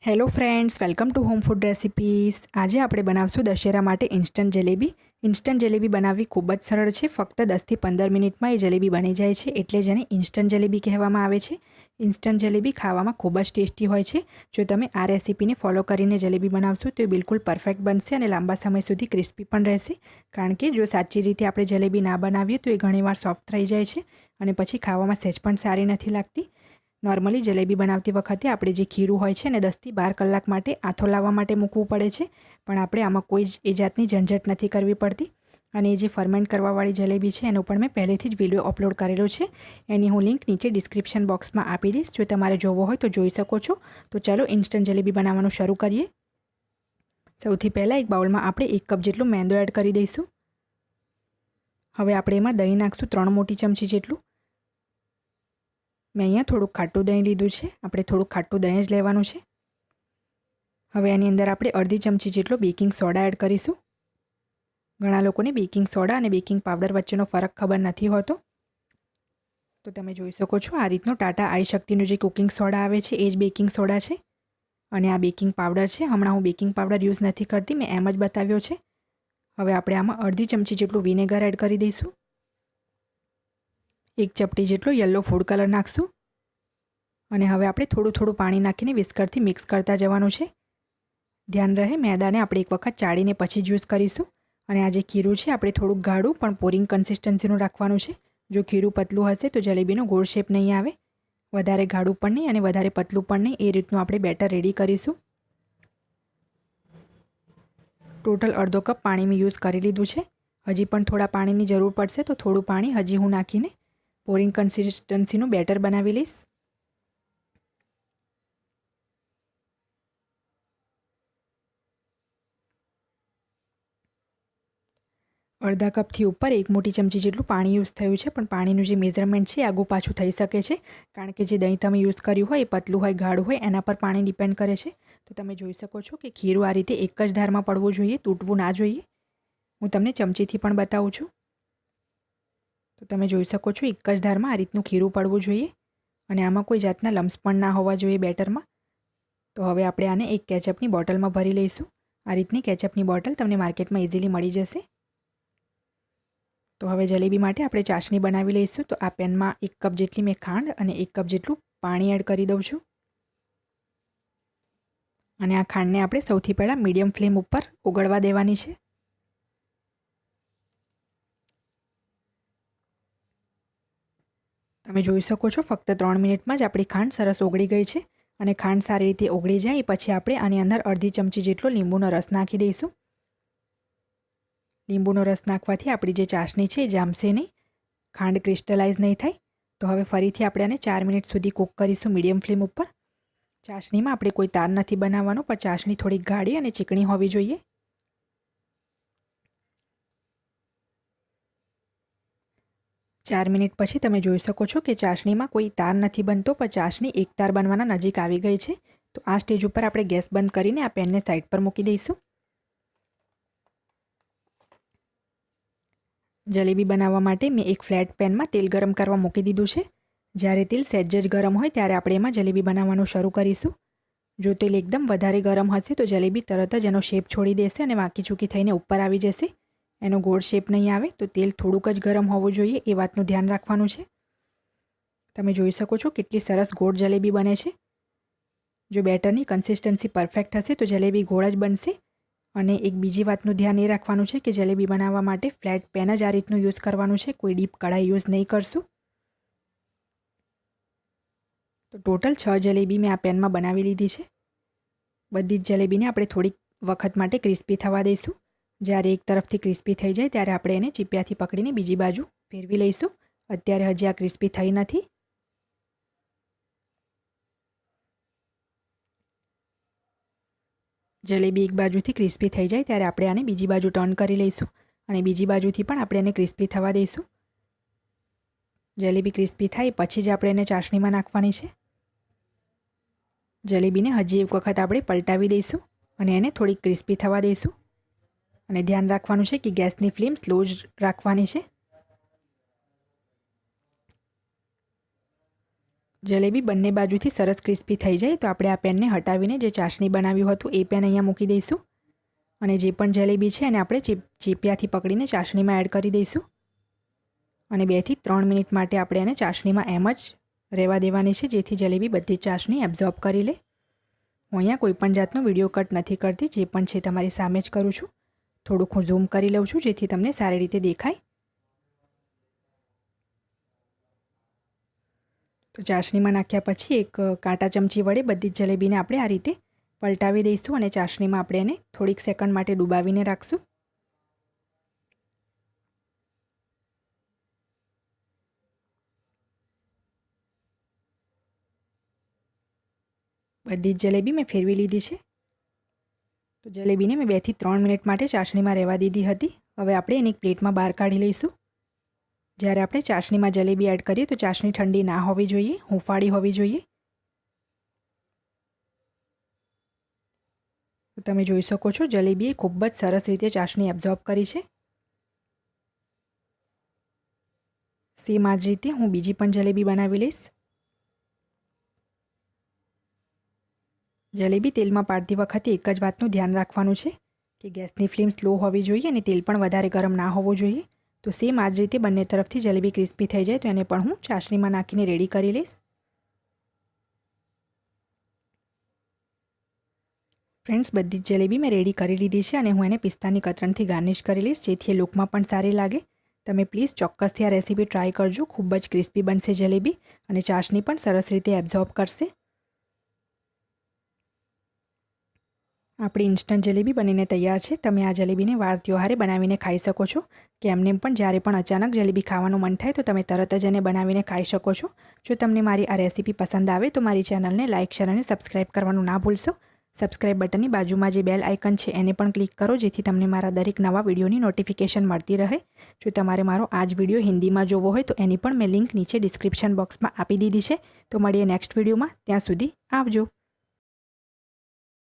Hello friends, welcome to home food recipes. આજે આપણે બનાવશું દશેરા માટે ઇન્સ્ટન્ટ જલેબી. ઇન્સ્ટન્ટ જલેબી બનાવવી ખૂબ જ સરળ છે. ફક્ત 10થી 15 મિનિટમાં એ જલેબી બની જાય છે, એટલે જેને ઇન્સ્ટન્ટ જલેબી કહેવામાં આવે છે. ઇન્સ્ટન્ટ જલેબી ખાવામાં ખૂબ જ ટેસ્ટી હોય છે. જો તમે આ રેસિપીને ફોલો કરીને જલેબી બનાવશો તો એ બિલકુલ પરફેક્ટ બનશે અને લાંબા સમય સુધી ક્રિસ્પી પણ રહેશે. કારણ કે જો સાચી રીતે આપણે જલેબી ના બનાવીએ તો એ ઘણીવાર સોફ્ટ થઈ જાય છે અને પછી ખાવામાં સહેજ પણ સારી નથી લાગતી. નોર્મલી જલેબી બનાવતી વખતે આપણે જે ખીરું હોય છે ને 10થી 12 કલાક માટે આથો લાવવા માટે મૂકવું પડે છે, પણ આપણે આમાં કોઈ જ એ જાતની ઝંઝટ નથી કરવી પડતી. અને એ જે ફર્મેન્ટ કરવાવાળી જલેબી છે એનો પણ મેં પહેલેથી જ વિડીયો અપલોડ કરેલો છે. એની હું લિંક નીચે ડિસ્ક્રિપ્શન બોક્સમાં આપી દઈશ. જો તમારે જોવો હોય તો જોઈ શકો છો. તો ચાલો ઇન્સ્ટન્ટ જલેબી બનાવવાનું શરૂ કરીએ. સૌથી પહેલાં એક બાઉલમાં આપણે 1 કપ જેટલું મેંદો એડ કરી દઈશું. હવે આપણે એમાં દહીં નાખશું 3 મોટી ચમચી જેટલું. મેં અહીંયા થોડુંક ખાટું દહીં લીધું છે. આપણે થોડુંક ખાટું દહીં જ લેવાનું છે. હવે આની અંદર આપણે અડધી ચમચી જેટલો બેકિંગ સોડા એડ કરીશું. ઘણા લોકોને બેકિંગ સોડા અને બેકિંગ પાવડર વચ્ચેનો ફરક ખબર નથી હોતો. તો તમે જોઈ શકો છો આ રીતનો ટાટા આઈ શક્તિનો જે કુકિંગ સોડા આવે છે એ જ બેકિંગ સોડા છે. અને આ બેકિંગ પાવડર છે. હમણાં હું બેકિંગ પાવડર યુઝ નથી કરતી, મેં એમ જ બતાવ્યો છે. હવે આપણે આમાં અડધી ચમચી જેટલું વિનેગર એડ કરી દઈશું. 1 ચપટી જેટલો યલો ફૂડ કલર નાખશું. અને હવે આપણે થોડું થોડું પાણી નાખીને વિસ્કરથી મિક્સ કરતા જવાનું છે. ધ્યાન રહે મેદાને આપણે એક વખત ચાળીને પછી જ યુઝ કરીશું. અને આ જે ખીરું છે આપણે થોડુંક ગાઢું પણ પોરિંગ કન્સિસ્ટન્સીનું રાખવાનું છે. જો ખીરું પતલું હશે તો જલેબીનો ગોળ શેપ નહીં આવે. વધારે ગાઢું પણ નહીં અને વધારે પતલું પણ નહીં, એ રીતનું આપણે બેટર રેડી કરીશું. ટોટલ અડધો કપ પાણી મેં યુઝ કરી લીધું છે. હજી પણ થોડા પાણીની જરૂર પડશે તો થોડું પાણી હજી હું નાખીને પોરિંગ કન્સિસ્ટન્સીનું બેટર બનાવી લઈશ. અડધા કપથી ઉપર 1 મોટી ચમચી જેટલું પાણી યુઝ થયું છે, પણ પાણીનું જે મેઝરમેન્ટ છે આગું પાછું થઈ શકે છે. કારણ કે જે દહીં તમે યુઝ કર્યું હોય એ પતલું હોય ગાઢું હોય એના પર પાણી ડિપેન્ડ કરે છે. તો તમે જોઈ શકો છો કે ખીરું આ રીતે એક જ ધારમાં પડવું જોઈએ, તૂટવું ના જોઈએ. હું તમને ચમચીથી પણ બતાવું છું. તો તમે જોઈ શકો છો એક જ ધારમાં આ રીતનું ખીરું પડવું જોઈએ અને આમાં કોઈ જાતના લમ્સ પણ ના હોવા જોઈએ બેટરમાં. તો હવે આપણે આને એક કેચઅપની બોટલમાં ભરી લઈશું. આ રીતની કેચઅપની બોટલ તમને માર્કેટમાં ઇઝીલી મળી જશે. તો હવે જલેબી માટે આપણે ચાસણી બનાવી લઈશું. તો આ પેનમાં 1 કપ જેટલી મેં ખાંડ અને 1 કપ જેટલું પાણી એડ કરી દઉં છું. અને આ ખાંડને આપણે સૌથી પહેલાં મીડિયમ ફ્લેમ ઉપર ઓગળવા દેવાની છે. તમે જોઈ શકો છો ફક્ત 3 મિનિટમાં જ આપણી ખાંડ સરસ ઓગળી ગઈ છે. અને ખાંડ સારી રીતે ઓગળી જાય પછી આપણે આની અંદર અડધી ચમચી જેટલો લીંબુનો રસ નાખી દઈશું. લીંબુનો રસ નાખવાથી આપણી જે ચાસણી છે એ જામશે નહીં, ખાંડ ક્રિસ્ટલાઇઝ નહીં થાય. તો હવે ફરીથી આપણે આને 4 મિનિટ સુધી કૂક કરીશું મીડિયમ ફ્લેમ ઉપર. ચાસણીમાં આપણે કોઈ તાર નથી બનાવવાનો, પણ ચાસણી થોડી ગાઢી અને ચીકણી હોવી જોઈએ. ચાર મિનિટ પછી તમે જોઈ શકો છો કે ચાસણીમાં કોઈ તાર નથી બનતો, પણ ચાસણી એક તાર બનવાના નજીક આવી ગઈ છે. તો આ સ્ટેજ ઉપર આપણે ગેસ બંધ કરીને આ પેનને સાઈડ પર મૂકી દઈશું. જલેબી બનાવવા માટે મેં એક ફ્લેટ પેનમાં તેલ ગરમ કરવા મૂકી દીધું છે. જ્યારે તેલ સહેજ જ ગરમ હોય ત્યારે આપણે એમાં જલેબી બનાવવાનું શરૂ કરીશું. જો તેલ એકદમ વધારે ગરમ હશે તો જલેબી તરત જ એનો શેપ છોડી દેશે અને વાંકી ચૂકી થઈને ઉપર આવી જશે. એનો ગોળ શેપ નહીં આવે. તો તેલ થોડુંક જ ગરમ હોવું જોઈએ, એ વાતનું ધ્યાન રાખવાનું છે. તમે જોઈ શકો છો કેટલી સરસ ગોળ જલેબી બને છે. જો બેટરની કન્સિસ્ટન્સી પરફેક્ટ હશે તો જલેબી ગોળ જ બનશે. અને એક બીજી વાતનું ધ્યાન એ રાખવાનું છે કે જલેબી બનાવવા માટે ફ્લેટ પેન જ આ રીતનું યુઝ કરવાનું છે, કોઈ ડીપ કઢાઈ યુઝ નહીં કરશું. તો ટોટલ 6 જલેબી મેં આ પેનમાં બનાવી લીધી છે. બધી જ જલેબીને આપણે થોડીક વખત માટે ક્રિસ્પી થવા દઈશું. જ્યારે એક તરફથી ક્રિસ્પી થઈ જાય ત્યારે આપણે એને ચીપિયાથી પકડીને બીજી બાજુ ફેરવી લઈશું. અત્યારે હજી આ ક્રિસ્પી થઈ નથી. જલેબી એક બાજુથી ક્રિસ્પી થઈ જાય ત્યારે આપણે આને બીજી બાજુ ટર્ન કરી લઈશું અને બીજી બાજુથી પણ આપણે એને ક્રિસ્પી થવા દઈશું. જલેબી ક્રિસ્પી થાય પછી જ આપણે એને ચાસણીમાં નાખવાની છે. જલેબીને હજી એક વખત આપણે પલટાવી દઈશું અને એને થોડીક ક્રિસ્પી થવા દઈશું. અને ધ્યાન રાખવાનું છે કે ગેસની ફ્લેમ સ્લો જ રાખવાની છે. જલેબી બંને બાજુથી સરસ ક્રિસ્પી થઈ જાય તો આપણે આ પેનને હટાવીને જે ચાસણી બનાવ્યું હતું એ પેન અહીંયા મૂકી દઈશું અને જે પણ જલેબી છે એને આપણે ચીપિયાથી પકડીને ચાસણીમાં એડ કરી દઈશું અને 2 થી 3 મિનિટ માટે આપણે એને ચાસણીમાં એમ જ રહેવા દેવાની છે, જેથી જલેબી બધી ચાસણી એબ્ઝોર્બ કરી લે. હું અહીંયા કોઈ પણ જાતનો વિડીયો કટ નથી કરતી, જે પણ છે તમારી સામે જ કરું છું. થોડુંક હું ઝૂમ કરી લઉં છું જેથી તમને સારી રીતે દેખાય. તો ચાસણીમાં નાખ્યા પછી એક કાંટા ચમચી વડે બધી જ જલેબીને આપણે આ રીતે પલટાવી દઈશું અને ચાસણીમાં આપણે એને થોડીક સેકન્ડ માટે ડૂબાવીને રાખશું. બધી જ જલેબી મેં ફેરવી લીધી છે. તો જલેબીને મેં 2 થી 3 મિનિટ માટે ચાસણીમાં રહેવા દીધી હતી. હવે આપણે એને એક પ્લેટમાં બહાર કાઢી લઈશું. જ્યારે આપણે ચાસણીમાં જલેબી એડ કરીએ તો ચાસણી ઠંડી ના હોવી જોઈએ, હુંફાળી હોવી જોઈએ. તો તમે જોઈ શકો છો જલેબીએ ખૂબ જ સરસ રીતે ચાસણી એબ્ઝોર્બ કરી છે. સેમ આ જ રીતે હું બીજી પણ જલેબી બનાવી લઈશ. જલેબી તેલમાં પાડતી વખતે એક જ વાતનું ધ્યાન રાખવાનું છે કે ગેસની ફ્લેમ સ્લો હોવી જોઈએ અને તેલ પણ વધારે ગરમ ના હોવું જોઈએ. તો સેમ આ જ રીતે બંને તરફથી જલેબી ક્રિસ્પી થઈ જાય તો એને પણ હું ચાસણીમાં નાખીને રેડી કરી લઈશ. ફ્રેન્ડ્સ, બધી જ જલેબી મેં રેડી કરી લીધી છે અને હું એને પિસ્તાની કતરણથી ગાર્નિશ કરી લઈશ, જેથી એ લુકમાં પણ સારી લાગે. તમે પ્લીઝ ચોક્કસથી આ રેસીપી ટ્રાય કરજો. ખૂબ જ ક્રિસ્પી બનશે જલેબી અને ચાસણી પણ સરસ રીતે એબ્ઝોર્બ કરશે. આપણી ઇન્સ્ટન્ટ જલેબી બનીને તૈયાર છે. તમે આ જલેબીને વાર ત્યોહારે બનાવીને ખાઈ શકો છો કે એમને પણ જ્યારે પણ અચાનક જલેબી ખાવાનું મન થાય તો તમે તરત જ એને બનાવીને ખાઈ શકો છો. જો તમને મારી આ રેસીપી પસંદ આવે તો મારી ચેનલને લાઇક, શેર અને સબસ્ક્રાઇબ કરવાનું ના ભૂલશો. સબસ્ક્રાઇબ બટનની બાજુમાં જે બેલ આઇકન છે એને પણ ક્લિક કરો, જેથી તમને મારા દરેક નવા વિડીયોની નોટિફિકેશન મળતી રહે. જો તમારે મારો આ જ વિડીયો હિન્દીમાં જોવો હોય તો એની પણ મેં લિંક નીચે ડિસ્ક્રિપ્શન બોક્સમાં આપી દીધી છે. તો મળીએ નેક્સ્ટ વિડીયોમાં. ત્યાં સુધી આવજો.